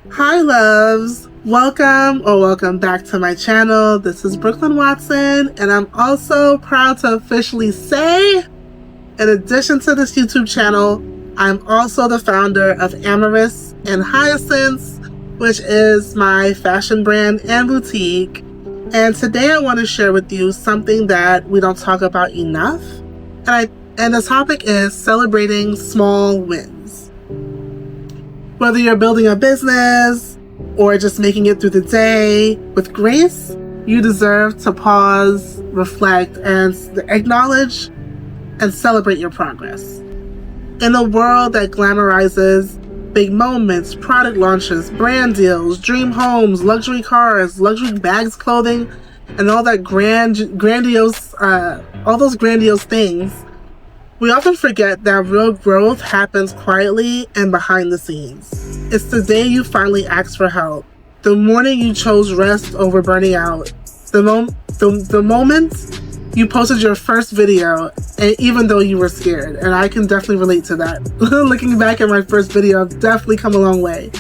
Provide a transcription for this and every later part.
Hi loves, welcome back to my channel. This is Brooklyn Watson, and I'm also proud to officially say, in addition to this YouTube channel, I'm also the founder of Amaryllis and Hyacinths, which is my fashion brand and boutique. And today I want to share with you something that we don't talk about enough, and the topic is celebrating small wins. Whether you're building a business or just making it through the day with grace, you deserve to pause, reflect, and acknowledge and celebrate your progress. In a world that glamorizes big moments, product launches, brand deals, dream homes, luxury cars, luxury bags, clothing, and all that all those grandiose things, we often forget that real growth happens quietly and behind the scenes. It's the day you finally asked for help, the morning you chose rest over burning out, the moment you posted your first video, and even though you were scared. And I can definitely relate to that. Looking back at my first video, I've definitely come a long way.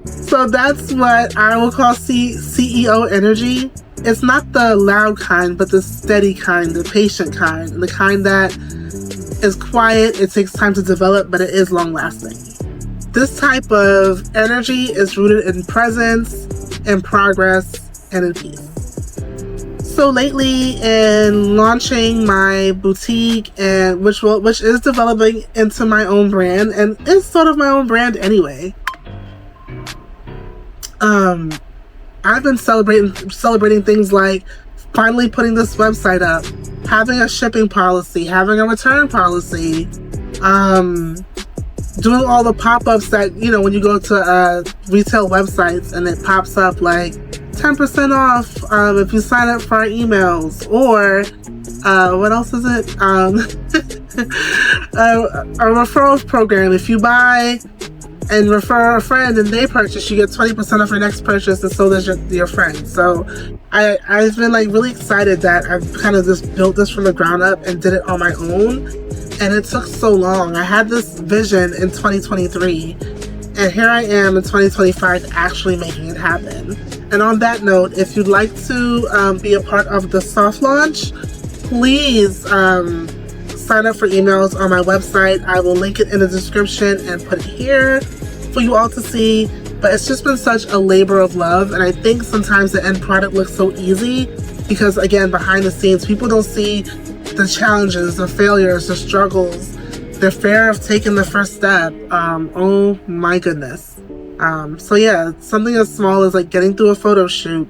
So that's what I will call CEO energy. It's not the loud kind, but the steady kind, the patient kind, the kind that is quiet, it takes time to develop, but it is long lasting. This type of energy is rooted in presence, in progress, and in peace. So lately, in launching my boutique, and which is developing into my own brand, and is sort of my own brand anyway, I've been celebrating things like finally putting this website up, having a shipping policy, having a return policy, doing all the pop-ups that, when you go to retail websites and it pops up like 10% off if you sign up for our emails, or what else is it? A referrals program. If you buy and refer a friend and they purchase, you get 20% off your next purchase, and so does your friend. So I've been like really excited that I've kind of just built this from the ground up and did it on my own. And it took so long. I had this vision in 2023, and here I am in 2025 actually making it happen. And on that note, if you'd like to be a part of the soft launch, please sign up for emails on my website. I will link it in the description and put it here for you all to see. But it's just been such a labor of love, and I think sometimes the end product looks so easy because, again, behind the scenes, people don't see the challenges, the failures, the struggles, the fear of taking the first step. Oh my goodness. So yeah, something as small as like getting through a photo shoot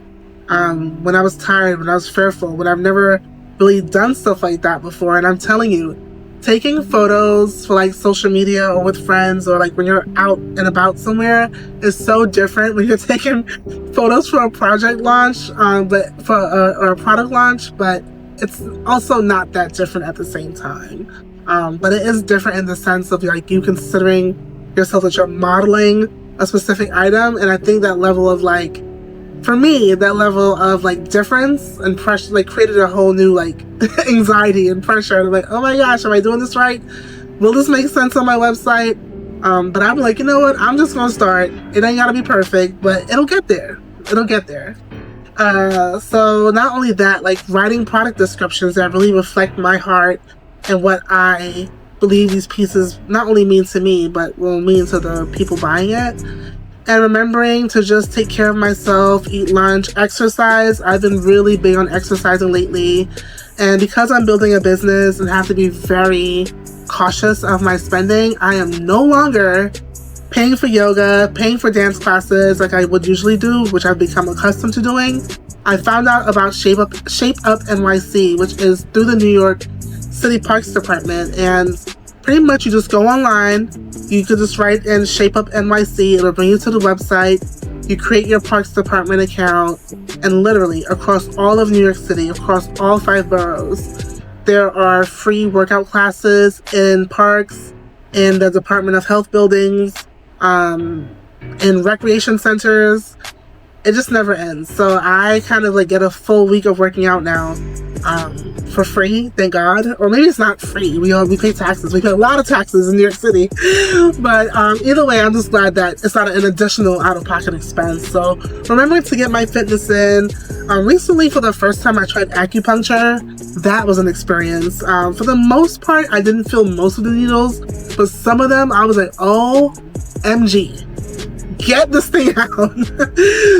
when I was tired, when I was fearful, when I've never really done stuff like that before. And I'm telling you, taking photos for like social media or with friends, or like when you're out and about somewhere, is so different when you're taking photos for a project launch, or a product launch, but it's also not that different at the same time. But it is different in the sense of like you considering yourself that you're modeling a specific item. And I think that level of like, for me, that level of like difference and pressure like created a whole new like anxiety and pressure. I'm like, oh my gosh, am I doing this right? Will this make sense on my website? But I'm like, you know what? I'm just gonna start. It ain't gotta be perfect, but it'll get there. It'll get there. So not only that, like writing product descriptions that really reflect my heart and what I believe these pieces not only mean to me, but will mean to the people buying it. And remembering to just take care of myself, eat lunch, exercise. I've been really big on exercising lately. And because I'm building a business and have to be very cautious of my spending, I am no longer paying for yoga, paying for dance classes like I would usually do, which I've become accustomed to doing. I found out about Shape Up NYC, which is through the New York City Parks Department. And pretty much you just go online, you could just write in Shape Up NYC, it'll bring you to the website, you create your Parks Department account, and literally across all of New York City, across all 5 boroughs, there are free workout classes in parks, in the Department of Health buildings, in recreation centers. It just never ends. So I kind of like get a full week of working out now for free, thank God. Or maybe it's not free. We pay taxes. We pay a lot of taxes in New York City. But either way, I'm just glad that it's not an additional out-of-pocket expense. So remembering to get my fitness in. Recently, for the first time, I tried acupuncture. That was an experience. For the most part, I didn't feel most of the needles, but some of them I was like, OMG. Get this thing out.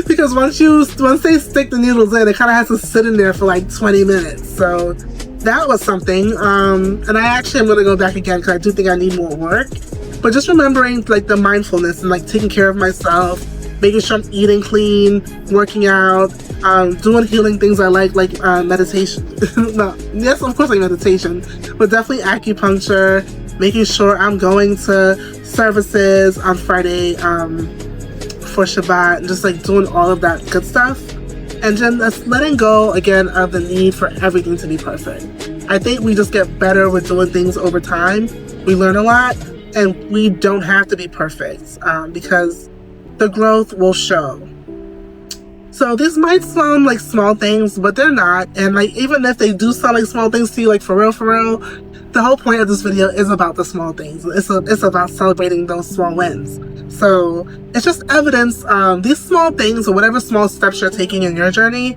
Because once they stick the needles in, it kind of has to sit in there for like 20 minutes. So that was something. And I actually am going to go back again because I do think I need more work. But just remembering like the mindfulness and like taking care of myself, making sure I'm eating clean, working out, doing healing things I like meditation. No, yes, of course, like meditation, but definitely acupuncture, making sure I'm going to services on Friday for Shabbat, and just like doing all of that good stuff. And then just letting go again of the need for everything to be perfect. I think we just get better with doing things over time. We learn a lot, and we don't have to be perfect because the growth will show. So these might sound like small things, but they're not. And like even if they do sound like small things to you, like for real, the whole point of this video is about the small things. It's about celebrating those small wins. So it's just evidence. These small things, or whatever small steps you're taking in your journey,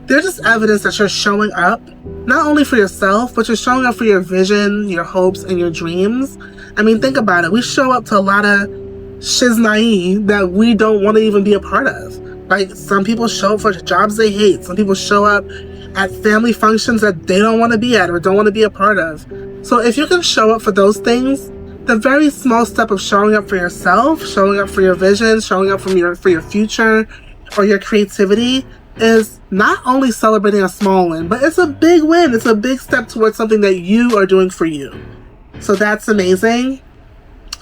they're just evidence that you're showing up, not only for yourself, but you're showing up for your vision, your hopes, and your dreams. I mean, think about it. We show up to a lot of shiznai that we don't want to even be a part of. Like, some people show up for jobs they hate. Some people show up at family functions that they don't want to be at or don't want to be a part of. So if you can show up for those things, the very small step of showing up for yourself, showing up for your vision, showing up for your future or your creativity is not only celebrating a small win, but it's a big win. It's a big step towards something that you are doing for you. So that's amazing.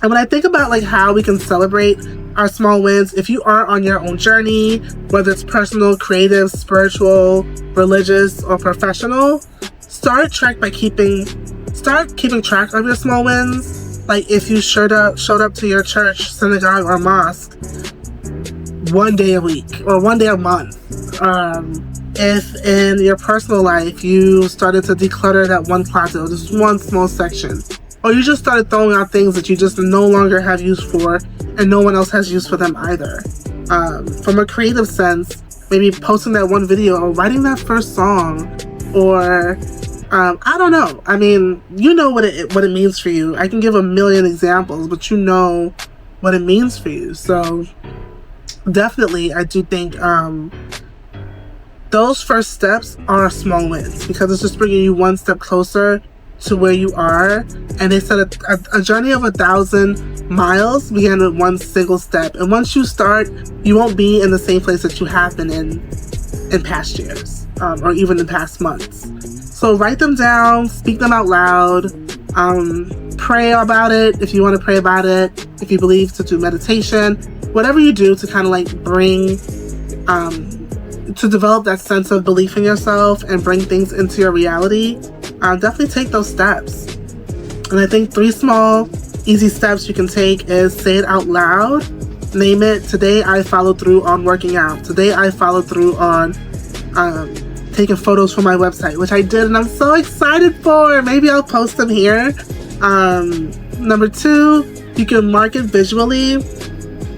And when I think about like how we can celebrate our small wins, if you are on your own journey, whether it's personal, creative, spiritual, religious, or professional, start keeping track of your small wins. Like if you showed up to your church, synagogue, or mosque one day a week or one day a month. If in your personal life you started to declutter that one closet or just one small section, or you just started throwing out things that you just no longer have use for and no one else has use for them either. From a creative sense, maybe posting that one video or writing that first song, or I don't know. I mean, you know what it means for you. I can give a million examples, but you know what it means for you. So definitely, I do think those first steps are small wins because it's just bringing you one step closer to where you are. And they said a journey of 1,000 miles began with one single step. And once you start, you won't be in the same place that you have been in past years or even in past months. So write them down, speak them out loud, pray about it if you want to pray about it, if you believe to do meditation, whatever you do to kind of like bring, to develop that sense of belief in yourself and bring things into your reality. Definitely take those steps. And I think 3 small, easy steps you can take is say it out loud. Name it. Today I followed through on working out. Today I followed through on taking photos for my website, which I did and I'm so excited for. Maybe I'll post them here. Number 2, you can mark it visually.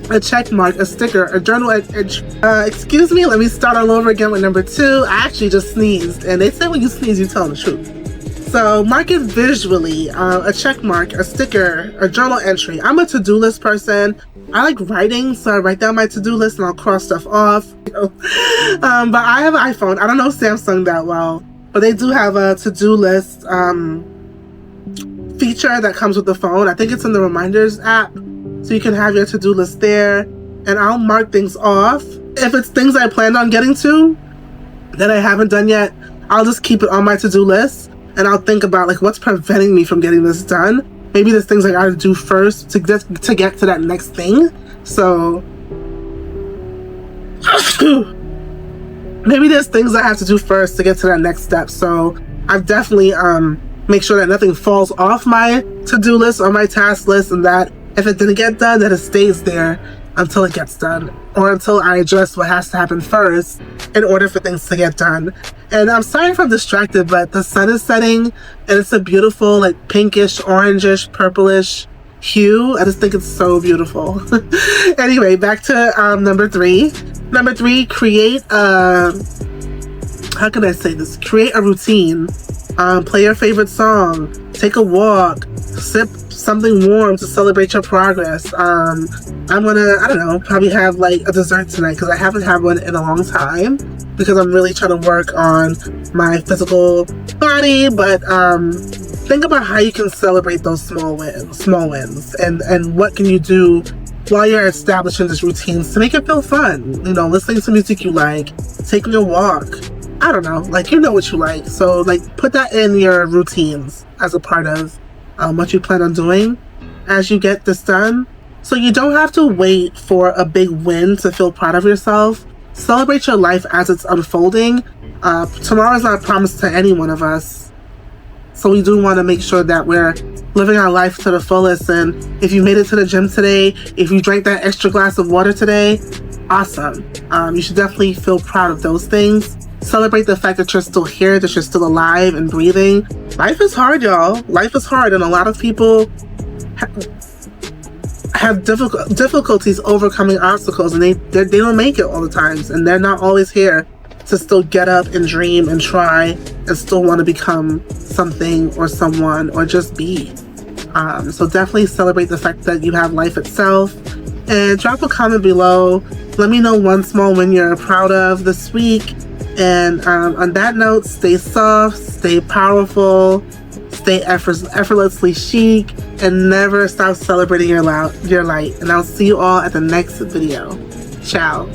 A check mark, a sticker, a journal entry. Excuse me, let me start all over again with number 2. I actually just sneezed, and they say when you sneeze, you tell the truth. So mark it visually, a check mark, a sticker, a journal entry. I'm a to-do list person. I like writing, so I write down my to-do list and I'll cross stuff off. But I have an iPhone. I don't know Samsung that well, but they do have a to-do list feature that comes with the phone. I think it's in the reminders app. So you can have your to-do list there, and I'll mark things off. If it's things I planned on getting to that I haven't done yet, I'll just keep it on my to-do list, and I'll think about like what's preventing me from getting this done. Maybe there's things I gotta do first to get to that next thing. So maybe there's things I have to do first to get to that next step. So I've definitely make sure that nothing falls off my to-do list or my task list, and that if it didn't get done, that it stays there until it gets done, or until I address what has to happen first in order for things to get done. And I'm sorry if I'm distracted, but the sun is setting and it's a beautiful, like, pinkish, orangish, purplish hue. I just think it's so beautiful. Anyway, back to number 3. Number 3, create a, how can I say this? Create a routine. Play your favorite song, take a walk, sip something warm to celebrate your progress. I'm gonna, I don't know, probably have like a dessert tonight because I haven't had one in a long time because I'm really trying to work on my physical body. But think about how you can celebrate those small wins, and what can you do while you're establishing these routines to make it feel fun. You know, listening to music you like, taking a walk. I don't know, like, you know what you like. So, like, put that in your routines as a part of what you plan on doing as you get this done. So you don't have to wait for a big win to feel proud of yourself. Celebrate your life as it's unfolding. Tomorrow's not promised to any one of us. So we do want to make sure that we're living our life to the fullest. And if you made it to the gym today, if you drank that extra glass of water today, awesome. You should definitely feel proud of those things. Celebrate the fact that you're still here, that you're still alive and breathing. Life is hard, y'all. Life is hard, and a lot of people have difficulties overcoming obstacles, and they don't make it all the times, and they're not always here to still get up and dream and try and still want to become something or someone or just be. So definitely celebrate the fact that you have life itself, and drop a comment below. Let me know one small win you're proud of this week. And on that note, stay soft, stay powerful, stay effortlessly chic, and never stop celebrating your light. And I'll see you all at the next video. Ciao.